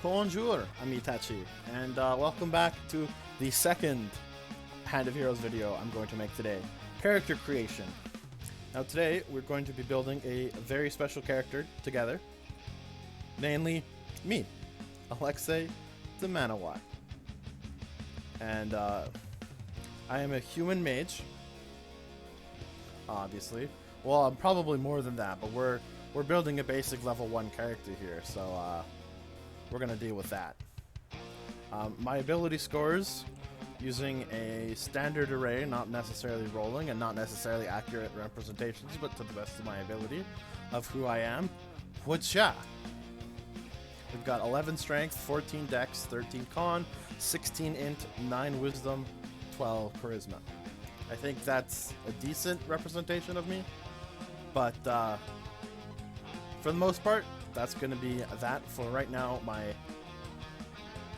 Konjour, amis-tachi, and welcome back to the second Hand of Heroes video I'm going to make today, character creation. Now today we're going to be building a very special character together, namely me, Alexei du Manewat. And I am a human mage, obviously. Well, I'm probably more than that, but we're building a basic level 1 character here, so we're gonna deal with that. My ability scores, using a standard array, not necessarily rolling and not necessarily accurate representations, but to the best of my ability of who I am. Whatcha? We've got 11 strength, 14 dex, 13 con, 16 int, 9 wisdom, 12 charisma. I think that's a decent representation of me, but for the most part, that's going to be that for right now. My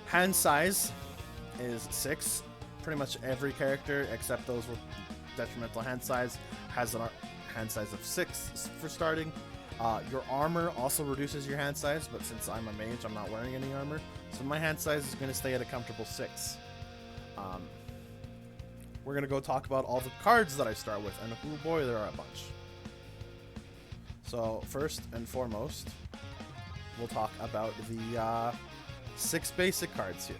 hand size is 6. Pretty much every character except those with detrimental hand size has a hand size of 6 for starting. Your armor also reduces your hand size, but since I'm a mage, I'm not wearing any armor, so my hand size is going to stay at a comfortable 6. We're going to go talk about all the cards that I start with, and oh boy, there are a bunch. So first and foremost, we'll talk about the 6 basic cards here.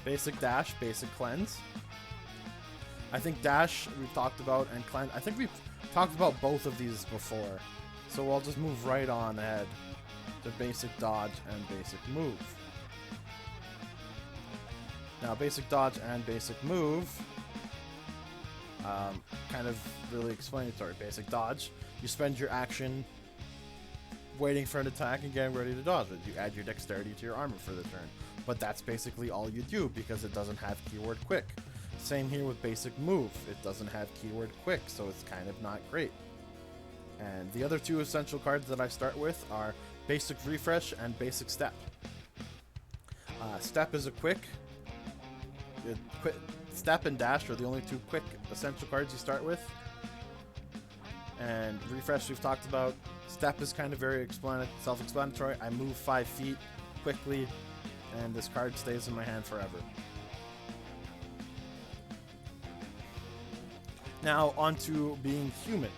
Basic Dash, Basic Cleanse. I think Dash we've talked about, and Cleanse, I think we've talked about both of these before. So we'll just move right on ahead to Basic Dodge and Basic Move. Now Basic Dodge and Basic Move, kind of really explanatory. Basic Dodge, you spend your action waiting for an attack and getting ready to dodge it. You add your dexterity to your armor for the turn. But that's basically all you do because it doesn't have keyword quick. Same here with Basic Move. It doesn't have keyword quick, so it's kind of not great. And the other 2 essential cards that I start with are Basic Refresh and Basic Step. Step is a quick. Step and Dash are the only 2 quick essential cards you start with. And Refresh we've talked about. Step is kind of very self-explanatory. I move 5 feet quickly, and this card stays in my hand forever. Now onto being human.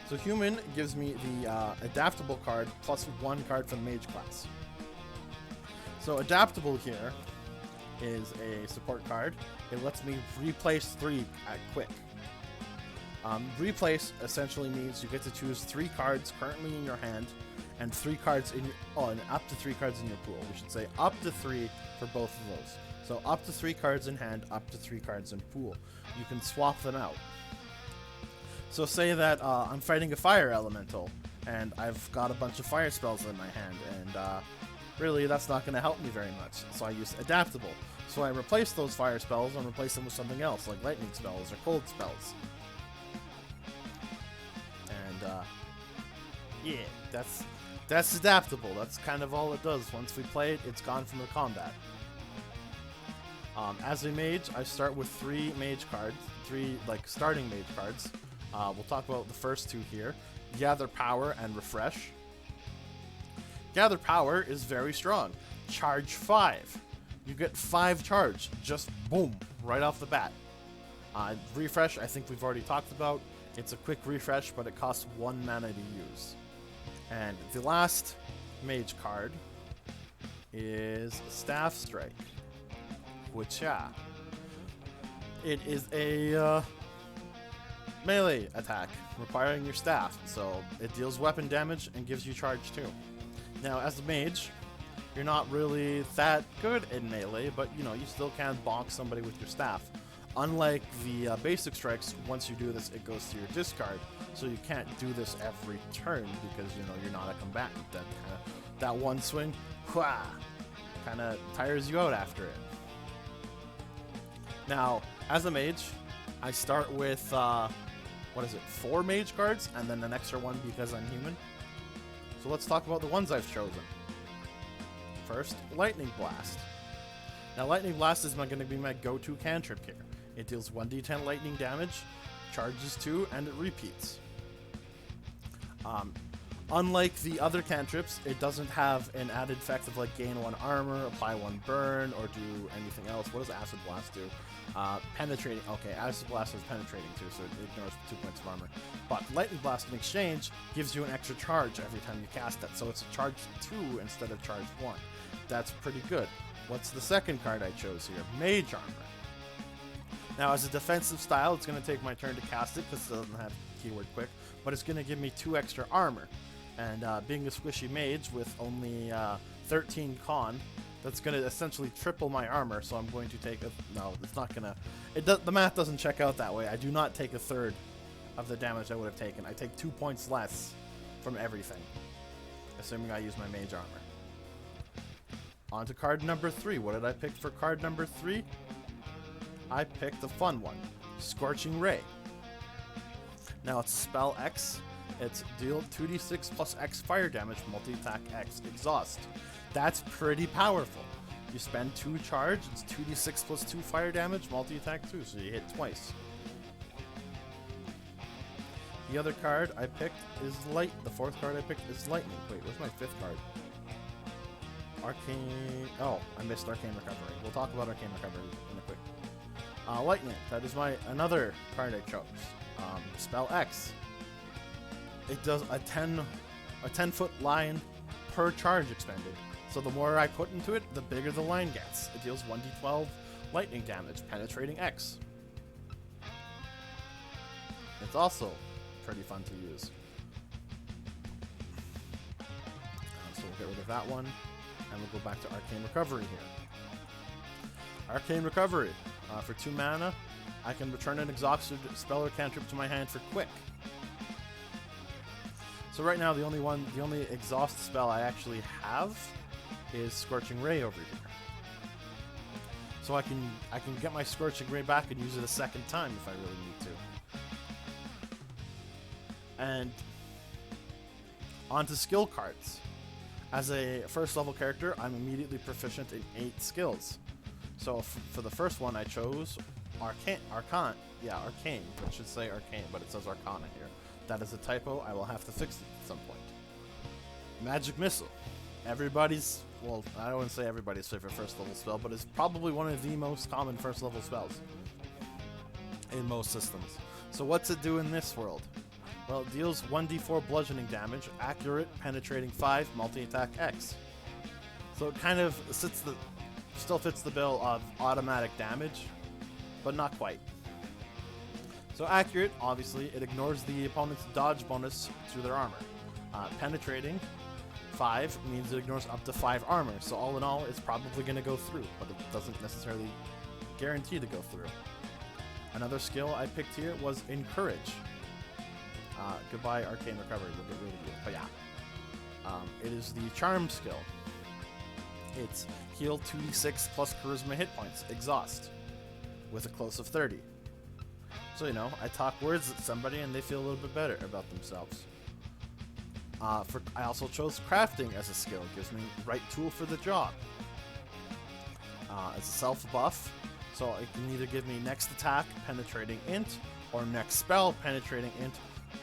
So human gives me the adaptable card plus 1 card from the mage class. So adaptable here is a support card. It lets me replace 3 at quick. Replace essentially means you get to choose 3 cards currently in your hand and 3 cards in your, and up to 3 cards in your pool. We should say up to 3 for both of those. So up to 3 cards in hand, up to 3 cards in pool. You can swap them out. So say that I'm fighting a fire elemental and I've got a bunch of fire spells in my hand, and really that's not going to help me very much. So I use adaptable. So I replace those fire spells and replace them with something else, like lightning spells or cold spells. Yeah, that's adaptable. That's kind of all it does. Once we play it, it's gone from the combat. As a mage, I start with 3 mage cards, 3 like starting mage cards. We'll talk about the first 2 here: Gather Power and Refresh. Gather Power is very strong. Charge 5. You get 5 charge, just boom, right off the bat. Refresh, I think we've already talked about. It's a quick refresh, but it costs 1 mana to use. And the last mage card is Staff Strike. Whatcha? It is a melee attack requiring your staff, so it deals weapon damage and gives you charge too. Now, as a mage, you're not really that good in melee, but you know, you still can bonk somebody with your staff. Unlike the basic strikes, once you do this, it goes to your discard, so you can't do this every turn because you know you're not a combatant. That one swing, kind of tires you out after it. Now, as a mage, I start with 4 mage cards, and then an extra 1 because I'm human. So let's talk about the ones I've chosen. First, Lightning Blast. Now, Lightning Blast is going to be my go-to cantrip here. It deals 1d10 lightning damage, charges 2, and it repeats. Unlike the other cantrips, it doesn't have an added effect of like gain 1 armor, apply 1 burn, or do anything else. What does Acid Blast do? Penetrating. Okay, Acid Blast is penetrating too, so it ignores 2 points of armor. But Lightning Blast in exchange gives you an extra charge every time you cast it, so it's a charge 2 instead of charge 1. That's pretty good. What's the second card I chose here? Mage Armor. Now, as a defensive style, it's going to take my turn to cast it because it doesn't have keyword quick, but it's going to give me 2 extra armor. And being a squishy mage with only 13 con, that's going to essentially triple my armor, so I'm going to take a... No, it's not going to... The math doesn't check out that way. I do not take a third of the damage I would have taken. I take 2 points less from everything, assuming I use my mage armor. On to card number 3. What did I pick for card number 3? I picked the fun one, Scorching Ray. Now it's spell X. It's deal 2d6 plus X fire damage, multi-attack X exhaust. That's pretty powerful. You spend 2 charge, it's 2d6 plus 2 fire damage, multi-attack 2, so you hit twice. The other card I picked is Light. The 4th card I picked is Lightning. Wait, where's my 5th card? Arcane... Oh, I missed Arcane Recovery. We'll talk about Arcane Recovery in a quick. Lightning. That is another card I chose. Spell X. It does a 10-foot line per charge expended. So the more I put into it, the bigger the line gets. It deals 1d12 lightning damage, penetrating X. It's also pretty fun to use. So we'll get rid of that one, and we'll go back to Arcane Recovery here. Arcane Recovery. For 2 mana, I can return an exhausted spell or cantrip to my hand for quick. So right now, the only exhaust spell I actually have is Scorching Ray over here. So I can get my Scorching Ray back and use it a second time if I really need to. And onto skill cards. As a first level character, I'm immediately proficient in 8 skills. So for the first one, I chose Arcane. It should say Arcane, but it says Arcana here. That is a typo. I will have to fix it at some point. Magic Missile. Everybody's, well, I don't want to say everybody's favorite first level spell, but it's probably one of the most common first level spells in most systems. So what's it do in this world? Well, it deals 1d4 bludgeoning damage, accurate, penetrating 5, multi-attack X. So it kind of still fits the bill of automatic damage, but not quite. So accurate, obviously, it ignores the opponent's dodge bonus to their armor. Penetrating 5 means it ignores up to 5 armor, so all in all, it's probably going to go through, but it doesn't necessarily guarantee to go through. Another skill I picked here was Encourage. Goodbye, Arcane Recovery, we'll get rid of you. But yeah, it is the Charm skill. It's heal 2d6 plus Charisma hit points, exhaust, with a close of 30. So, you know, I talk words at somebody and they feel a little bit better about themselves. I also chose Crafting as a skill. It gives me right tool for the job. It's a self buff, so it can either give me next attack, penetrating int, or next spell, penetrating int,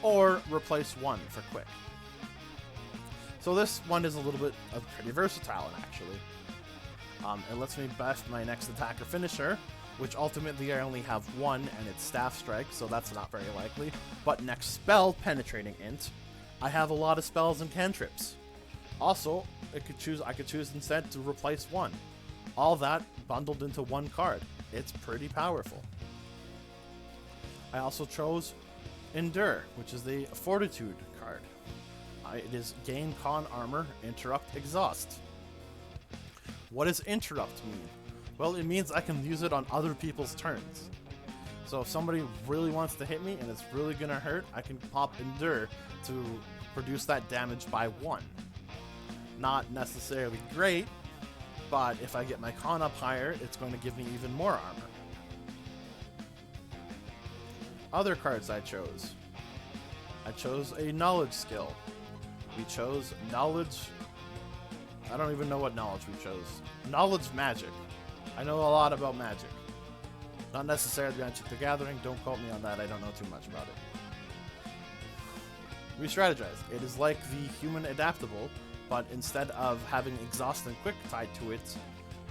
or replace 1 for quick. So this one is a little bit pretty versatile, actually. It lets me buff my next attack or finisher, which ultimately I only have 1, and it's Staff Strike, so that's not very likely. But next spell, penetrating int, I have a lot of spells and cantrips. Also, I could choose instead to replace 1. All that bundled into 1 card. It's pretty powerful. I also chose Endure, which is the Fortitude card. It is gain con armor, interrupt, exhaust. What does interrupt mean? Well, it means I can use it on other people's turns. So if somebody really wants to hit me and it's really gonna hurt, I can pop Endure to produce that damage by 1. Not necessarily great, but if I get my con up higher, it's going to give me even more armor. Other cards I chose. I chose a knowledge skill. We chose knowledge. I don't even know what knowledge we chose. Knowledge magic. I know a lot about magic. Not necessarily Magic the Gathering. Don't quote me on that. I don't know too much about it. Re-strategize. It is like the human adaptable, but instead of having exhaust and quick tied to it,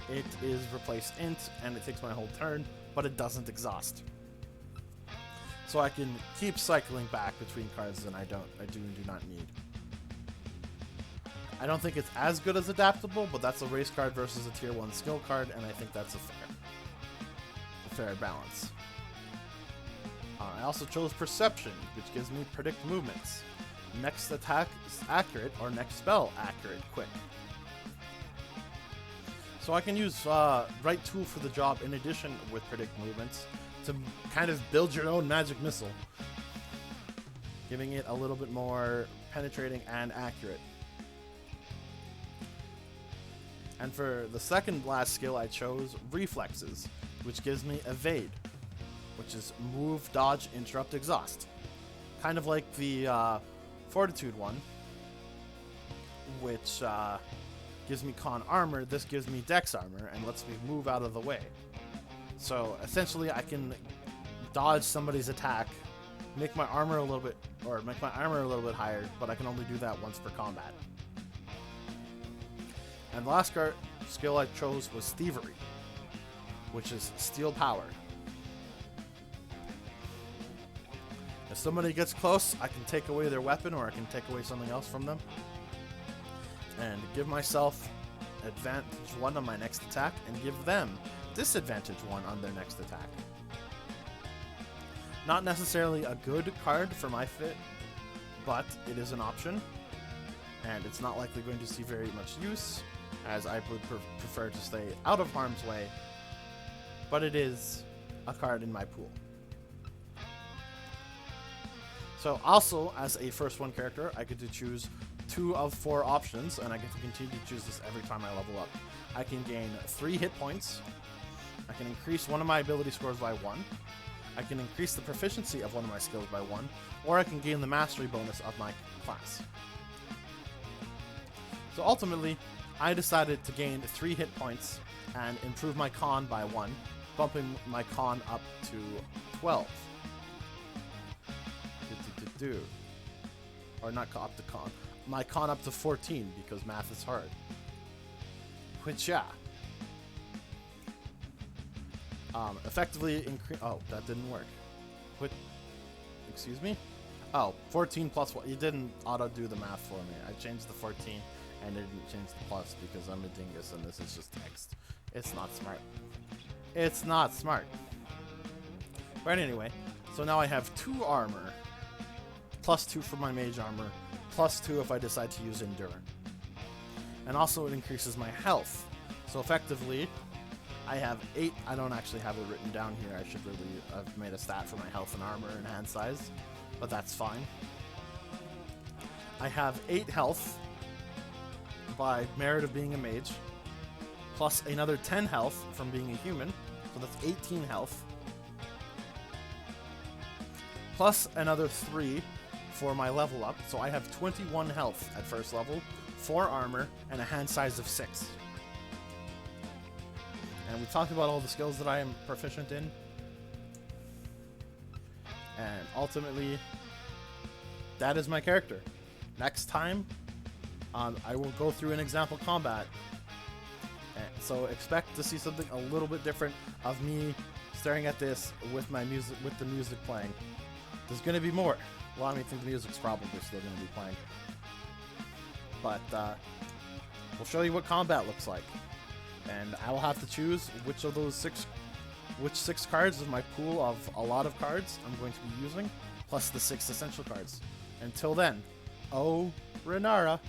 it is replaced int, and it takes my whole turn, but it doesn't exhaust. So I can keep cycling back between cards that I do and do not need. I don't think it's as good as adaptable, but that's a race card versus a tier 1 skill card, and I think that's a fair balance. I also chose Perception, which gives me predict movements. Next attack is accurate, or next spell accurate, quick. So I can use right tool for the job in addition with predict movements to kind of build your own magic missile, giving it a little bit more penetrating and accurate. And for the second last skill, I chose Reflexes, which gives me Evade, which is move, dodge, interrupt, exhaust. Kind of like the Fortitude one, which gives me con armor. This gives me dex armor and lets me move out of the way. So essentially I can dodge somebody's attack, make my armor a little bit higher, but I can only do that once per combat. And the last skill I chose was Thievery, which is Steal Power. If somebody gets close, I can take away their weapon, or I can take away something else from them, and give myself advantage 1 on my next attack, and give them disadvantage 1 on their next attack. Not necessarily a good card for my fit, but it is an option, and it's not likely going to see very much use, as I would prefer to stay out of harm's way, but it is a card in my pool. So also, as a first one character, I get to choose 2 of 4 options, and I get to continue to choose this every time I level up. I can gain 3 hit points, I can increase one of my ability scores by 1, I can increase the proficiency of one of my skills by 1, or I can gain the mastery bonus of my class. So ultimately, I decided to gain 3 hit points and improve my con by 1, bumping my con up to 12. Or not up to con. My con up to 14 because math is hard. Which, yeah. Effectively increase. Oh, that didn't work. Excuse me? Oh, 14 plus 1. You didn't auto do the math for me. I changed the 14 and it didn't change the plus because I'm a dingus and this is just text. It's not smart. It's not smart. But anyway, so now I have 2 armor. Plus 2 for my mage armor, plus 2 if I decide to use Endure. And also it increases my health. So effectively, I have 8, I don't actually have it written down here, I should really have made a stat for my health and armor and hand size, but that's fine. I have 8 health by merit of being a mage, plus another 10 health from being a human, so that's 18 health, plus another 3 for my level up, so I have 21 health at first level, 4 armor, and a hand size of 6. And we talked about all the skills that I am proficient in. And ultimately, that is my character. Next time, I will go through an example combat. And so expect to see something a little bit different of me staring at this with my music, with the music playing. There's going to be more. Well, I think the music's probably still going to be playing. But we'll show you what combat looks like. And I will have to choose which of those 6 cards of my pool of a lot of cards I'm going to be using, plus the 6 essential cards. Until then, oh, Renara.